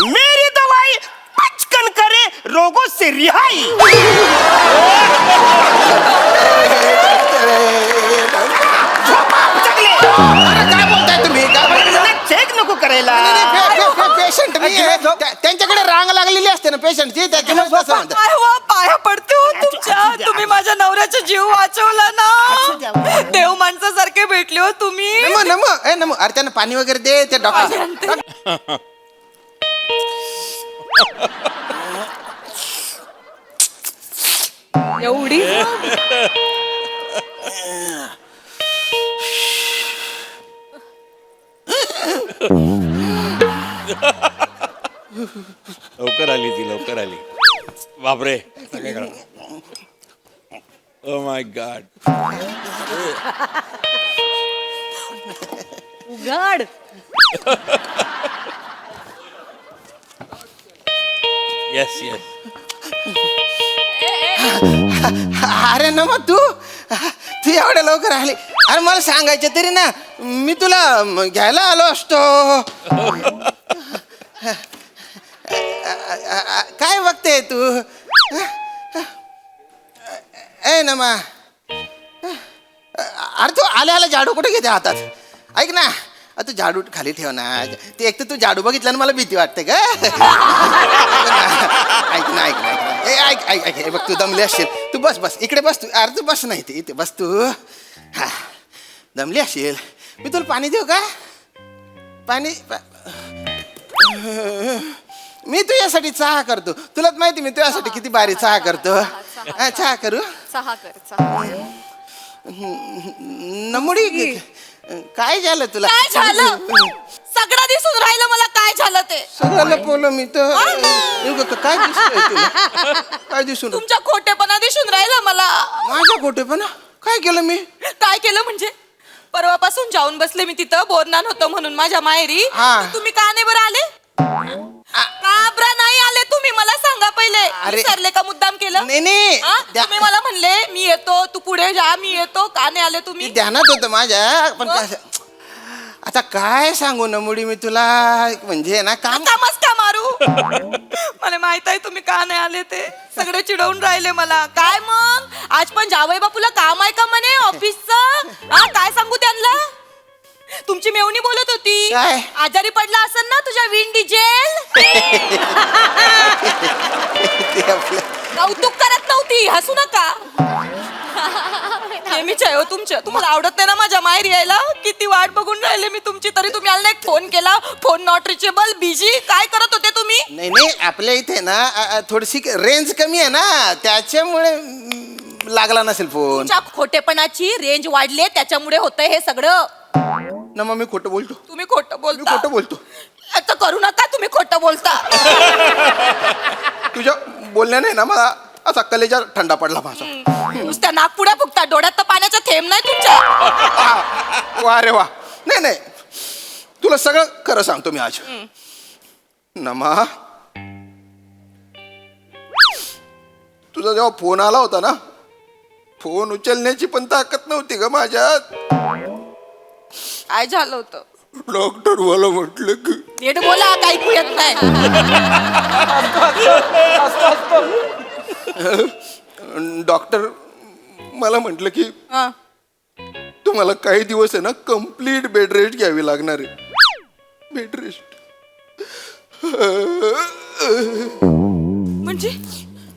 मेरी दवाई पचकन करे रोगों से रिहाई. अरे काय बोलताय तुम्ही? चेक नको करायला. पेशंट मी आहे. त्यांच्याकडे रांग लागलेली असते ना पेशंटची, त्याच्यामुळे तसं म्हणतात. काय हो, पाया पडते हो तुमच्या. तुम्ही माझ्या नवऱ्याचा जीव वाचवला ना. देव माणसासारखे भेटले हो तुम्ही. नमो अरे त्यांना पाणी वगैरे दे ते डॉक्टर. एवढी लवकर आली ती, लवकर आली. बापरे. Oh my God. उघड. Yes yes. अरे तू एवढ्या लवकर आली. अरे मला सांगायचं तरी ना, मी तुला घ्यायला आलो असतो. काय बघते तू? ए नमा, अरे तू आल्या झाडू कुठे घेते हातात? ऐक ना, तू झाडू खाली ठेव ना. ते एक तर तू झाडू बघितला ना मला भीती वाटते का? ऐक ना ऐक हे बघ, तू दमली असशील. तू बस इकडे बस. तू अरे तू बस नाही इथे बस तू. हा दमली असशील. मी तुला पाणी देऊ का? पाणी मी तुझ्यासाठी चहा करतो. तुलाच माहिती मी तुझ्यासाठी किती भारी चहा करतो. चहा करू? चहा कर. नमुडी काय झालं तुला? काय झालं? सगळं दिसून राहिलं मला. काय झालं ते सगळ्याला बोल मी तर. काय दिसतंय तुला? काय दिसून? तुमच्या खोटेपणा दिसून राहिलं मला. माझा खोटेपणा? काय केलं मी? काय केलं म्हणजे? परवापासून जाऊन बसले मी तिथं. बोरनान होतं म्हणून माझ्या माहेरी. तुम्ही का नाही बरं आले? का बरं नाही आले तुम्ही? मला सांगा पहिले. विसरले का? मुद्दाम केलं? नाही तुम्ही मला म्हणले मी येतो, तू पुढे जा, मी येतो. का नाही आले तुम्ही? ध्यानात होतं माझ्या. पण आता काय सांगू ना मुडी मी तुला. म्हणजे ना कामच का मारू. मला माहित आहे तुम्ही का नाही आले ते. सगळे चिडवून राहिले मला. काय मग आज पण जावई बापूला काम आहे का म्हणे ऑफिसचं? काय सांगू त्यांना? तुमची मेवणी बोलत होती. काय? आजारी पडला असेल ना तुझ्या विंड डिझेल. कौतुक करत नव्हती. हसू नका. नेहमीच आहे हो तुमच्या. तुम्हाला आवडत नाही ना माझ्या माहेर यायला. किती वाट बघून राहिले मी तुमची, तरी तुम्ही आला नाही. फोन केला, फोन नॉट रिचेबल, बिझी. काय करत होते तुम्ही? नाही आपल्या इथे ना थोडीशी रेंज कमी आहे ना, त्याच्यामुळे लागला नसेल फोन. तुमच्या खोटेपणाची रेंज वाढले, त्याच्यामुळे होतंय हे सगळं. ना मग मी खोटं बोलतो. तुम्ही खोटं बोलता. खोटं बोलतो. आता करू नका. तुम्ही खोटं बोलता. तुझ्या बोलण्याने ना मला असा कलेजा थंडा पडला माझा. नुसत्या नागपुड्या फुकता. डोळ्यात तर पाण्याचा थेंब नाही तुमच्या. वा रे वा. नाही तुला सगळं खरं सांगतो मी आज. नमा, तुझा जेव्हा फोन आला होता ना, फोन उचलण्याची पण ताकद नव्हती ग माझ्यात. काय झालं होतं? डॉक्टर मला म्हटलं की नीट बोला, काही ऐकू येत नाही. डॉक्टर मला म्हटलं की तुम्हाला काही दिवस आहे ना कम्प्लीट बेड रेस्ट घ्यावी लागणार आहे. बेड रेस्ट म्हणजे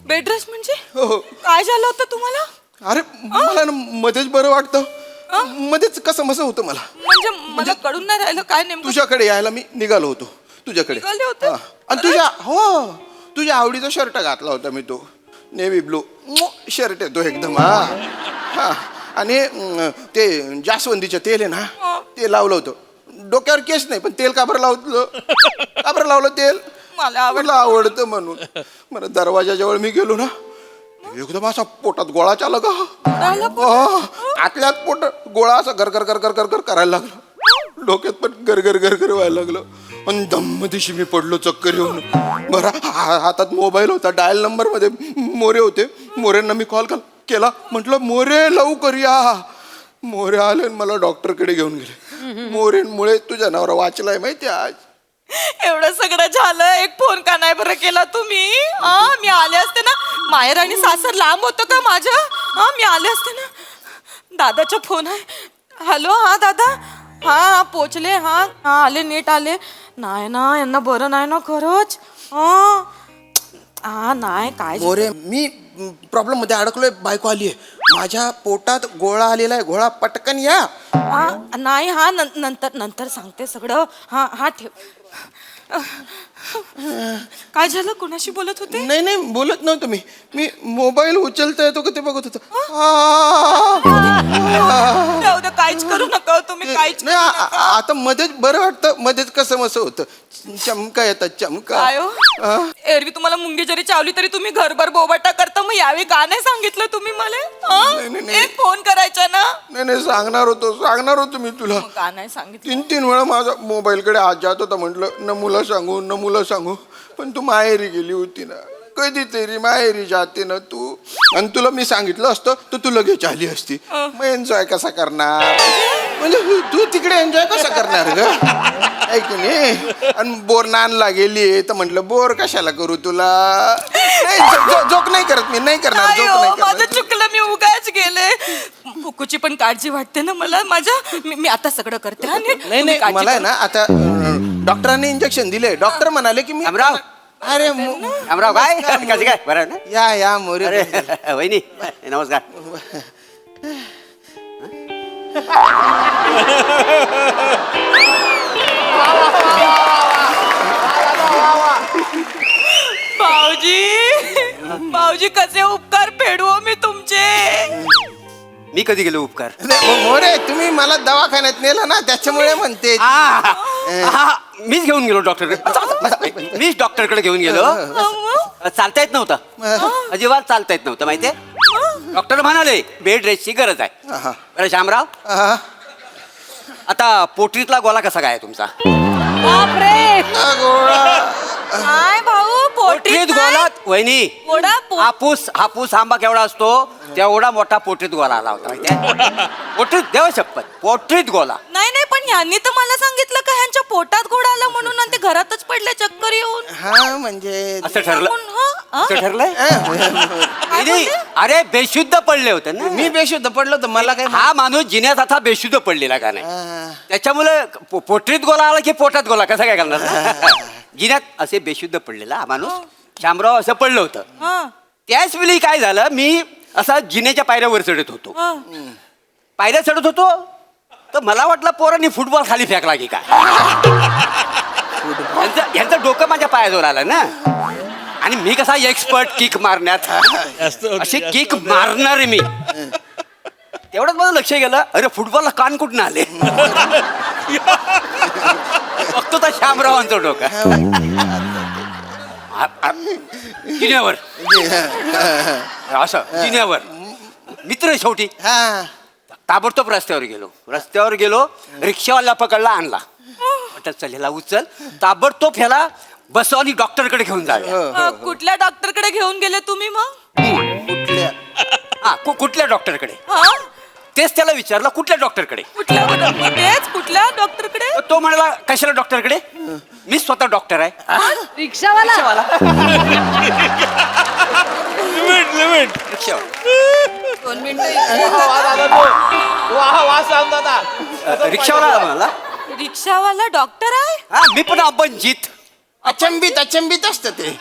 बेड रेस्ट म्हणजे? हो. काय झालं होतं तुम्हाला? अरे मला ना मध्येच बरं वाटतं, मध्येच कसं मसं होतं मला. म्हणजे मला कळून नाही राहिलं काय नेमकं. तुझ्याकडे यायला मी निघालो होतो. तुझ्याकडे निघाले होते? आणि तुझ्या आवडीचा शर्ट घातला होता मी. तो नेव्ही ब्लू शर्ट आहे तो एकदम. हा आणि ते जास्वंदीचं तेल आहे ना, ते लावलं होतं. डोक्यावर केस नाही पण तेल का बरं लावलं तेल? मला आवडतं म्हणून. मला दरवाजाजवळ मी गेलो ना, एकदम असा पोटात गोळा चालला का. आतल्यात पोट गोळा असा घर करायला लागला. डोक्यात पण घर व्हायला लागलं. आणि दम्म दिशी मी पडलो चक्कर येऊन. बरं हातात मोबाईल होता, डायल नंबर मध्ये मोरे होते. मोरेंना मी कॉल केला, म्हटलं मोरे लवकर या. मोरे आले मला डॉक्टरकडे घेऊन गेले. मोरेंमुळे तुझ्या नवरा वाचलाय माहिती आज. एवढं सगळं झालं, एक फोन का नाही बरं केला तुम्ही? मी आले असते ना. माहेर आणि सासर लांब होतं का माझं? मी आले असते ना. दादाचा फोन आहे. हॅलो, हा दादा. हा पोचले. हा हा आले, नीट आले. नाही ना, यांना बरं नाही ना खरंच. हा नाही काय मोरे, मी प्रॉब्लेम मध्ये अडकलोय. बायको आलीये, माझ्या पोटात गोळा आलेला आहे. गोळा पटकन या. नाही. हा नंतर नंतर सांगते सगळं. हा हा ठेव. काय झालं? कोणाशी बोलत होते? नाही नाही, बोलत नव्हतो मी मोबाईल उचलता येतो का ते बघत होतो. जाऊ दे, काहीच करू नका तुम्ही. काहीच नाही, आता मध्येच बरं वाटतं. मध्येच कसं मसं होतं. चमका येतात, चमका. काय हो? एरवी तुम्हाला मुंगी जरी चावली तरी तुम्ही घरभर बोबाटा करता. मग यावेळी का नाही सांगितलं तुम्ही मला? नाही. एक फोन करायचा ना. नाही, सांगणार होतो मी तुला. मग का नाही सांगितलं? 3 वेळा माझा मोबाईलकडे हात जात होता. म्हटलं न मुला सांगू पण तू माहेरी गेली होती ना. कधीतरी माहेरी जाते ना तू. आणि तुला मी सांगितलं असतं तर तू लगेच आली असती. मग एन्जॉय कसा करणार? म्हणजे तू तिकडे एन्जॉय कसा करणार ग? ऐक नाही. आणि बोर नानला गेली तर म्हटलं बोर कशाला करू तुला. जोक नाही करत मी. नाही करणार जोक नाही माझं करणार. चुकलं, मी उगाच गेले. पुकूची पण काळजी वाटते ना मला माझ्या. मी आता सगळं करते. हा, नीट. तुम्ही नाही काळजी मला आहे करू. ना आता डॉक्टरांनी इंजेक्शन दिले. डॉक्टर म्हणाले की मी अमराव. अरे अमराव काय कसं काय बरं आहे ना? या मोरे. अरे वहिनी नमस्कार. भाऊजी कसे उपकार फेडू मी तुमचे. मी कधी गेलो उपकार? मोरे, तुम्ही मला दवाखान्यात नेलं ना त्याच्यामुळे म्हणते. मीच घेऊन गेलो डॉक्टरकडे. मीच डॉक्टरकडे घेऊन गेलो. चालता येत नव्हतं, अजिबात चालता येत नव्हतं माहितीये. डॉक्टर म्हणाले बेड रेस्टची गरज आहे. बरं शामराव, आता पोटरीतला गोला कसा काय तुमचा? बापरे, काय भाऊ पोटरीत गोला वहिनी. हापूस आंबा केवढा असतो तेवढा मोठा पोटरीत गोला आला होता माहितीये. पोटरीत, देव शपथ, पोटरीत गोला. नाही पण यांनी तर मला सांगितलं का ह्यांच्या पोटात गोळा आला म्हणून आणि ते घरातच पडले चक्कर येऊन. हा म्हणजे असं ठरलं? हा? असं ठरलंय? नाही, अरे बेशुद्ध पडले होते ना. मी बेशुद्ध पडलो तर मला काय. हा माणूस जिन्यात आता बेशुद्ध पडलेला का नाही. त्याच्यामुळे पोटरीत गोला आला की पोटात गोला कसा काय करणार? जिन्यात असे बेशुद्ध पडलेला हा माणूस शामराव असं पडलं होतं. त्याच वेळी काय झालं, मी असा जिन्याच्या पायऱ्यावर चढत होतो. पायऱ्या चढत होतो तर मला वाटलं पोरांनी फुटबॉल खाली फेकला की काय. यांचं डोकं माझ्या पायाजवळ आलं ना. आणि मी कसा एक्सपर्ट किक मारण्यात, अशी किक मारणार मी. तेवढंच माझं लक्ष गेलं, अरे फुटबॉलला कान कुठून आले. बघतो तर शामरावांचं डोकं जिन्यावर, असं जिन्यावर. मित्र शेवटी. ताबडतोब रस्त्यावर गेलो. रिक्षावाला पकडला, आणला. चल ह्याला उचल, ताबडतोब ह्याला बसव आणि डॉक्टरकडे घेऊन जाऊया. कुठल्या डॉक्टरकडे घेऊन गेले तुम्ही मग? कुठल्या डॉक्टरकडे? तेच त्याला विचारलं, कुठल्या डॉक्टरकडे? कुठल्या डॉक्टरकडे? तो म्हणाला कशाला डॉक्टरकडे, मी स्वतः डॉक्टर आहे. रिक्षावाला. लिमिट रिक्षावाला. 2 मिनिटं. रिक्षावाला म्हणाला, रिक्षावाला डॉक्टर आहे? हा मी पण अपंजित. अचंबित असतं ते.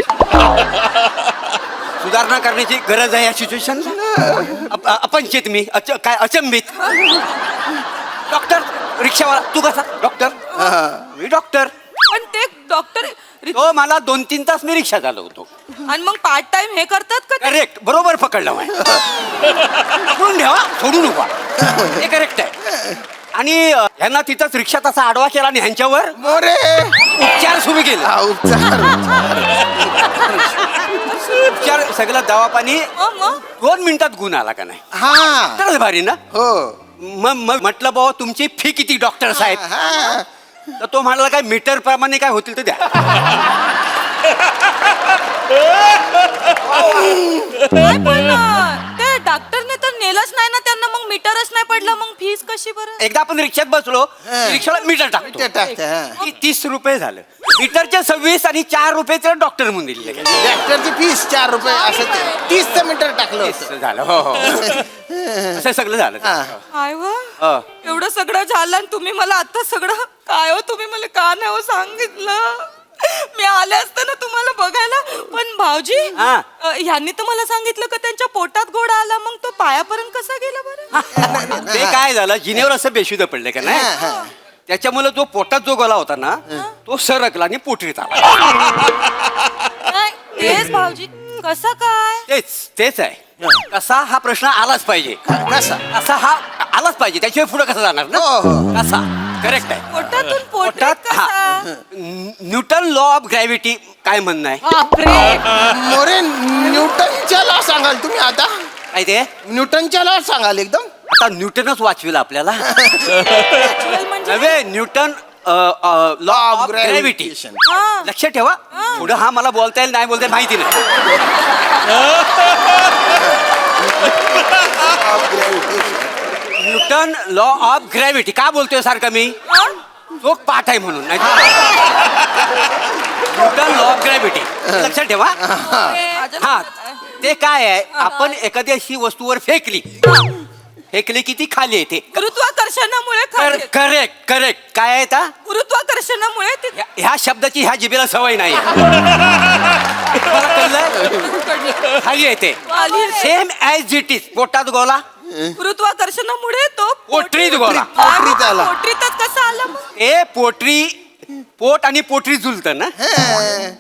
सुधारणा करण्याची गरज आहे या सिच्युएशन. अपंचित मी, काय अचंबित. डॉक्टर, रिक्षावाला, तू कसा डॉक्टर? मी डॉक्टर. पण ते डॉक्टर तो मला 2-3 तास मी रिक्षा चालवतो. आणि मग पार्ट टाइम हे करतात का? करेक्ट, बरोबर पकडलं. पकडून ठेवा, सोडू नका. हे करेक्ट आहे. आणि ह्यांना तिथंच रिक्षात असा आडवा केला आणि ह्यांच्यावर मोरे उपचार सुरू केले. उपचार सगळं दवा पाणी 2 मिनिटात गुण आला का नाही. हा तर भारी ना. हो. मग म्हटलं बाबा तुमची फी किती डॉक्टर साहेब? तर तो म्हणाला काय मीटर प्रमाणे काय होतील तर द्या. ते डॉक्टरने तर नेलंच नाही ना त्यांना, मग मीटरच नाही पडलं, मग फीस कशी बरं? एकदा आपण रिक्षात बसलो, रिक्षाला मीटर टाकतो. 30 रुपये झालं. मीटरचे 26 आणि 4 रुपये तर डॉक्टर म्हणून दिले डॉक्टरची फीस 4 रुपये असं 30 मीटर टाकलं होतं. झालं हो हो असं सगळं झालं काय व हो. एवढं सगळं झालं आणि तुम्ही मला आता सगळं काय हो तुम्ही मला का नाही हो सांगितलं. मी आले असते ना तुम्हाला बघायला पण भाऊजी हा. ह्यांनी तर मला सांगितलं का त्यांच्या पोटात गोळा आला मग तो पायापर्यंत कसा गेला बरं. ते काय झालं जिनेवर असं बेशुद्ध पडले का नाही त्याच्यामुळे जो पोटात जो गोला होता ना तो सरकला आणि पोटरीत आला. नाही, तेच भाऊजी कसं काय तेच आहे कसा हा प्रश्न आलाच पाहिजे. कसा हा आलाच पाहिजे त्याशिवाय पुढे कसा जाणार ना. हो, हो. कसा करेक्ट आहे. पोटातून पोटात पोटात हा कसा न्यूटन लॉ ऑफ ग्रॅव्हिटी काय म्हणणं आहे बापरे मोरे न्यूटनच्या लॉ सांगाल तुम्ही आता. काय ते न्यूटनच्या लॉ सांगाल एकदम. आता न्यूटनच वाचविला आपल्याला म्हणजे नव्हे न्यूटन लॉ ऑफ ग्रॅव्हिटी. हा. लक्षात ठेवा पुढे हा मला बोलता येईल नाही बोलता येईल माहिती नाही. न्यूटन लॉ ऑफ ग्रॅव्हिटी का बोलतोय सारखं मी तो पाठ आहे म्हणून नाही न्यूटन लॉ ऑफ ग्रॅव्हिटी लक्षात ठेवा. हा ते काय आहे आपण एखादी अशी वस्तूवर फेकली की ती खाली येते. गुरुत्वाकर्षणामुळे खाली येते. करेक्ट करेक्ट काय आहे आता गुरुत्वाकर्षणामुळे ती ह्या शब्दाची ह्या जिभेला सवय नाही तुम्हाला कळलंय? खाली येते खाली येते. सेम ऍज इट इज पोटात गोला गुरुत्वाकर्षणामुळे तो पोटरीत गोळा. पोटरीत आला. पोटरीतच कसा आला मग ए पोट आणि पोटरी जुलत ना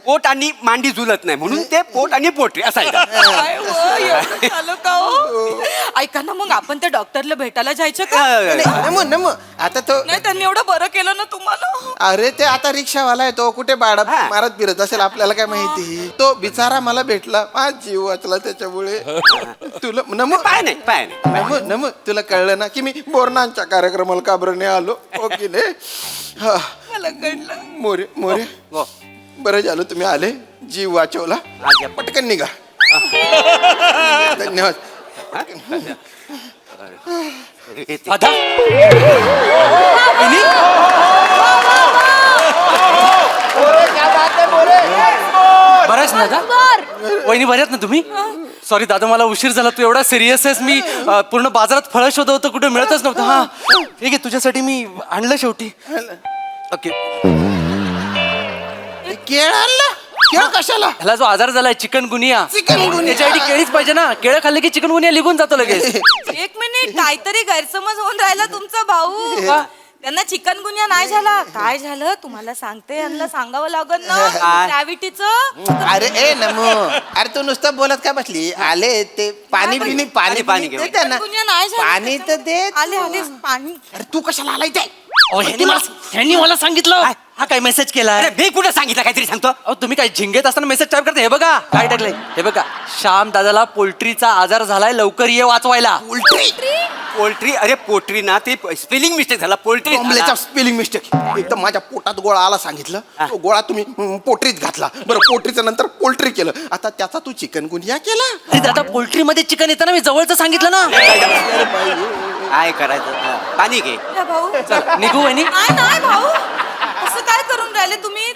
पोट आणि मांडी जुलत नाही म्हणून ते पोट आणि पोटरी असायचं. काय हो, एवढं झालं का हो? ऐका ना मग आपण त्या डॉक्टरला भेटायला जायचं का नमो आता तो नाही त्यांनी एवढं बरं केलं ना तुम्हाला. अरे ते आता रिक्षावाला आहे तो कुठे बाळा हा. मारत फिरत असेल आपल्याला काय माहिती. तो बिचारा मला भेटला माझा जीव वाचला त्याच्यामुळे. तुला नमो पाय नाही नमो नमो तुला कळलं ना की मी बोरनांच्या कार्यक्रमाला का बरं नाही आलो. ओके ने हा. मला कळलं. मोरे मोरे हो. बरं झालं तुम्ही आले जीव वाचवला. आज पटकन निघा. धन्यवाद. दादा बऱ्याच ना दादा वहिनी बऱ्यात ना तुम्ही. सॉरी दादा मला उशीर झाला तू एवढा सिरियस आहेस मी पूर्ण बाजारात फळं शोधत होतं कुठे मिळतच नव्हतं. हा ठीक आहे तुझ्यासाठी मी आणलं शेवटी. ओके केळ आणला. केळ कशाला. ह्याला जो आजार झालाय चिकनगुनिया चिकनगुनिया. त्याच्यासाठी केळीच पाहिजे ना. केळं खाल्ले की चिकनगुनिया निघून जातो लगेच. एक मिनिट काहीतरी गैरसमज होऊन राहिला तुमचा भाऊ. त्यांना चिकनगुनिया नाही झाला. काय झालं तुम्हाला सांगते यांना सांगावं लागल ना ग्रॅव्हिटीचं. अरे ए नमो अरे तू नुसतं बोलत का बसली. आले ते पाणी नाही, पिणी पाणी पाणी पिणी घेऊन. दे त्यांना. चिकनगुनिया नाही झाला पाणी तर दे. आले आले पाणी. अरे तू कशाला आलाय ते. ह्यांनी मला सांगितलं. हा काय मेसेज केलाय. अरे मी कुठं सांगितलं काहीतरी सांगतो. अहो तुम्ही काय झिंगेत असताना मेसेज टाईप करता. हे बघा काय टाकलंय. हे बघा श्याम दादाला पोल्ट्रीचा आजार झालाय लवकर ये वाचवायला. पोल्ट्री अरे पोट्री ना ते स्पेलिंग मिस्टेक झाला पोल्ट्री कॉम्प्लेचा स्पेलिंग मिस्टेक. एकदम माझ्या पोटात गोळा आला सांगितलं. तो गोळा तुम्ही पोटरीत घातला. बरं पोटरीचं नंतर पोल्ट्री केलं. आता त्याचा तू चिकनगुनिया केला. अरे दादा पोल्ट्री मध्ये चिकन येतं ना मी जवळचं सांगितलं ना. काय करायचं पाणी घे. या भाऊ निघू वहिनी. नाही नाही भाऊ असं काय करून राहिले तुम्ही.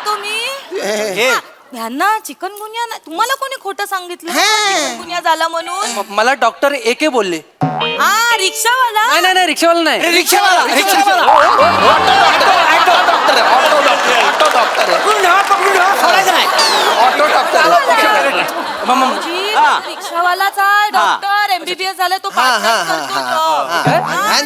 तुम्ही हे ह्यांना चिकनगुनिया नाही. तुम्हाला कोणी खोटं सांगितलं हा. चिकनगुनिया झाला म्हणून. मला डॉक्टर एके बोलले. हा रिक्षावाला. नाही नाही नाही रिक्षावाला नाही. रिक्षावाला ऑटो डॉक्टर ऑटो डॉक्टर. भाऊजी, हा. रिक्षावालाच आहे डॉक्टर MBBS झाला तो part-time करतो तो. हा,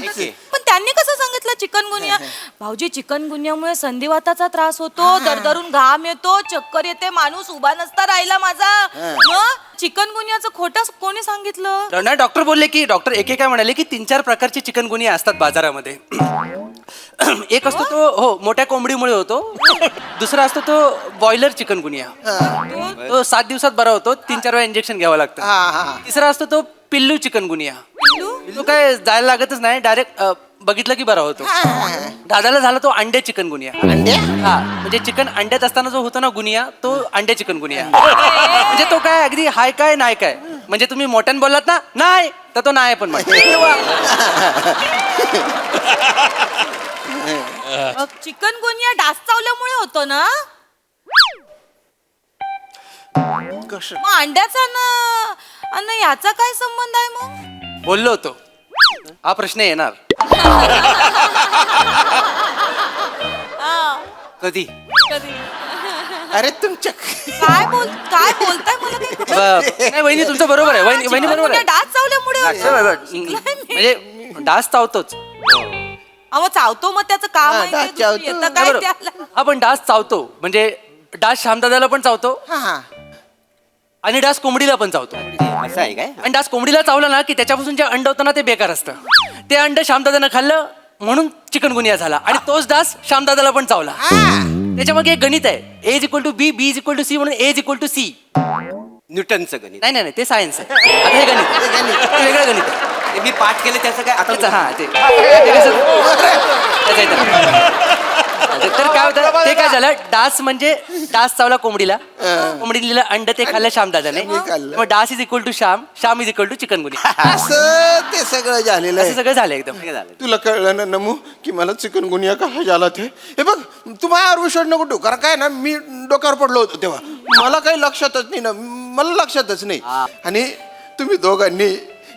पण त्यांनी कसं सांगितलं चिकनगुनिया. भाऊजी चिकनगुनियामुळे संधिवाताचा त्रास होतो दरदरून घाम येतो चक्कर येते माणूस उभा नसता राहिला माझा. मग चिकनगुनियाचं खोटं कोणी सांगितलं. नाही डॉक्टर बोलले की डॉक्टर एके काय म्हणाले की 3-4 प्रकारची चिकनगुनिया असतात बाजारामध्ये. एक असतो तो हो मोठ्या कोंबडीमुळे होतो. दुसरा असतो तो बॉयलर चिकनगुनिया. तो 7 दिवसात बरा होतो. 3-4 वेळा इंजेक्शन घ्यावं लागतं. तिसरा असतो तो पिल्लू चिकनगुनिया. तो काय जायला लागतच नाही डायरेक्ट बघितलं की बरा होतो. दादाला झाला तो अंडे चिकनगुनिया. हा म्हणजे चिकन अंड्यात असताना जो होतो ना गुनिया तो अंडे चिकनगुनिया. म्हणजे तो काय अगदी हाय काय नाही काय म्हणजे तुम्ही मोठ्यानं बोललात ना नाही तर तो नाही पण म्हणतो. चिकन गुनिया डास चावल्यामुळे होतो ना. कसं मग अंड्याचा ना आणि याचा काय संबंध आहे मग? बोललो होतो हा प्रश्न येणार. कधी कधी अरे तुमच्या काय बोलताय मला काही कळत नाही वहिनी तुमचं बरोबर आहे. वहिनी चिकन बरोबर गुनिया आहे. डास चावल्यामुळे होतो. शिकलाय मी. म्हणजे डास चावतोच. अहो चावतो मग त्याचं काम हा, आहे डास ते दुसरं चावतो. येतं काय बरोबर. त्याला. आपण डास चावतो म्हणजे डास श्यामदादाला पण चावतो हा आणि डास कोंबडीला पण चावतो. असं आहे काय? आणि डास कोंबडीला चावलं ना की त्याच्यापासून जे अंड होतं ना ते बेकार असतं. ते अंड श्यामदादानं खाल्लं म्हणून चिकनगुनिया झाला आणि तोच डास श्यामदादाला पण चावला. त्याच्यामागे एक गणित आहे. A=B, B=C म्हणून A=C. न्यूटनचं गणित. नाही ते सायन्स आहे. आता हे गणित ते वेगळं गणित आहे. ते मी पाठ केलं त्याचं काय आता त्याचं हा ते कसं- त्याचं आहे तर. तर काय होतं ते काय झालं डास म्हणजे डास चावला कोंबडीला, कोंबडीने दिलं अंड ते खाल्लं श्यामदादाने. खाल्लं. मग डास = श्याम, श्याम = चिकनगुनिया. असं ते सगळं झालेलं असं आहे. सगळं झालं एकदम. काय झालं? तुला कळलं ना नमू की मला चिकनगुनिया का झाला ते. हे बघ तू माझ्यावर विश्वास नको ठेवू कारण काय ना मी डोक्यावर पडलो होतो तेव्हा मला काही लक्षातच नाही ना. मला लक्षातच नाही. आणि तुम्ही दोघांनी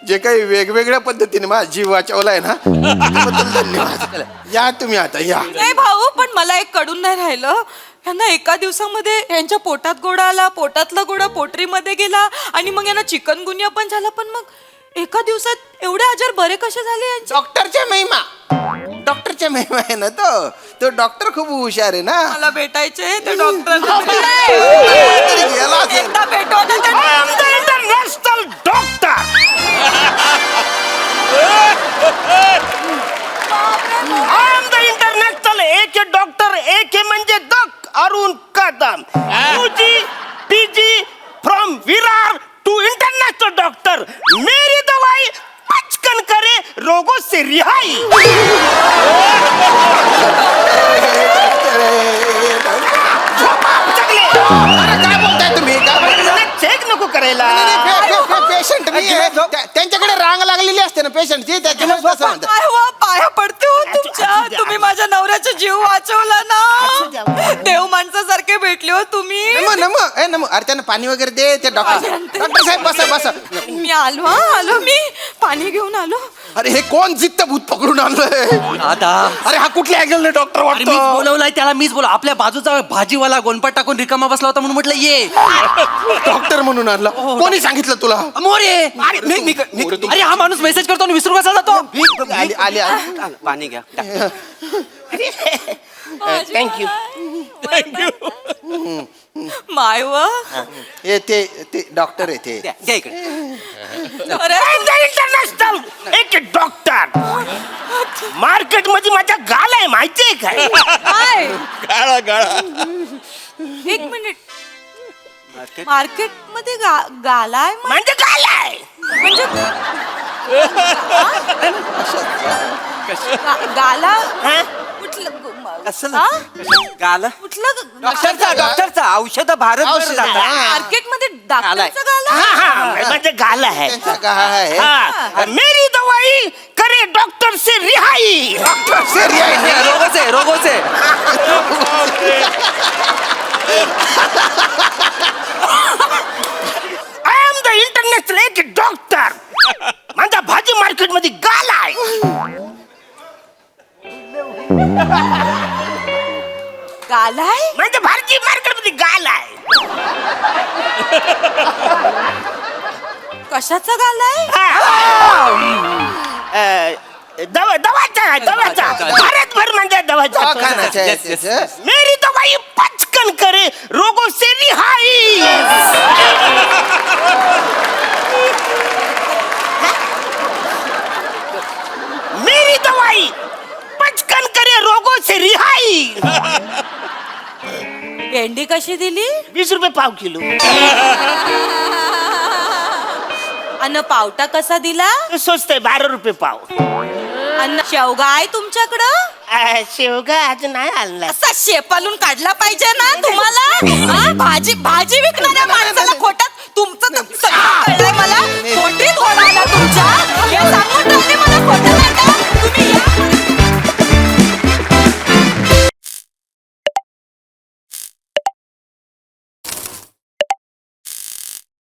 जे काही वेगवेगळ्या पद्धतीने माझा जीव वाचवलाय ना त्याबद्दल धन्यवाद. या तुम्ही आता या. नाही भाऊ पण मला एक कडून नाही राहिलं. यांना एका दिवसामध्ये यांच्या पोटात गोळा आला, पोटातला गोळा पोटरीमध्ये गेला आणि मग यांना चिकन गुनिया पण झाला. पण मग एका दिवसात एवढे आजार बरे कसे झाले यांचे? डॉक्टरच्या महिमा आहे ना तो डॉक्टर खूप हुशार आहे ना. मला भेटायचे ते डॉक्टर. तरी गेला असेल. एकदा भेटवा ना त्या- I am the international doctor. I am the international AK doctor. AK म्हणजे doc Arun Kadam. UG PG from Virar to international doctor. मेरी दवाई पचकन करे रोगों से रिहाई. अरे काय बोलताय तुम्ही काय बोलताय? चेक नको करायला. पेशंट त्यांच्याकडे रांग लागलेली असते ना पेशंटची त्याच्यामुळे तसं म्हणतात. काय हो, पाया पडते हो तुमच्या. तुम्ही माझ्या नवऱ्याचा जीव वाचवला ना. देव माणसासारखे भेटले हो तुम्ही. नमो अरे त्यांना पाणी वगैरे दे ते डॉक्टर साहेब बसा. मी आलो मी पाणी घेऊन आलो. अरे हे कोण जित्त भूत पकडून आणलंय. दादा अरे हा कुठल्या अँगलने डॉक्टर अरे मीच वाटतो. बोलवलाय त्याला. मीच बोला आपल्या बाजूचा भाजीवाला गोनपाट टाकून रिकामा बसला होता म्हणून म्हटलं ये डॉक्टर म्हणून आणला. कोणी सांगितलं तुला. मोरे. अरे हा माणूस मेसेज करतो आणि विसरू कसा जातो. आली पाणी घ्या. थँक्यू. माय व हे ते डॉक्टर आहे ते. द्या द्या इकडे. अरे I am the international एक डॉक्टर. मार्केट मध्ये माझा गाल आहे माहितीये काय? काय गाळा गाळा. एक मिनिट मार्केट मध्ये गालाय म्हणजे गाल आहे. म्हणजे गाला हा? कुठलं कसलं? हा? गाला कुठलं डॉक्टरचा औषध भारत औषध, हा. मार्केट मध्ये डॉक्टरचा गाला हा, म्हणजे गाल आहे. त्यांचा काय आहे हाँ, मेरी दवाई करे डॉक्टर से रिहाई. रोगोचे I am the international एक डॉक्टर. माझा भाजी मार्केट मध्ये गाल आहे. गालाय म्हणजे भाजी मार्केट मध्ये गाल आहे. कशाचा गालाय दवाचा आहे, दवाचा. भारतभर म्हणजे दवाखान्याचा दवाचा. आहे Yes, yes. त्याचं. मेरी दवाई पचकन करे रोगों से रिहाई. मेरी दवाई पचकन करे रोगों से रिहाई. भेंडी कशी दिली 20 रुपये पाव किलो. अन्न पावटा कसा दिला स्वस्त आहे 12 रुपये पाव. अन्न शेवगा आहे तुमच्याकडं शेवगा अजून नाही आणला. असा शेपालून काढला पाहिजे ना तुम्हाला. हा? भाजी विकणाऱ्या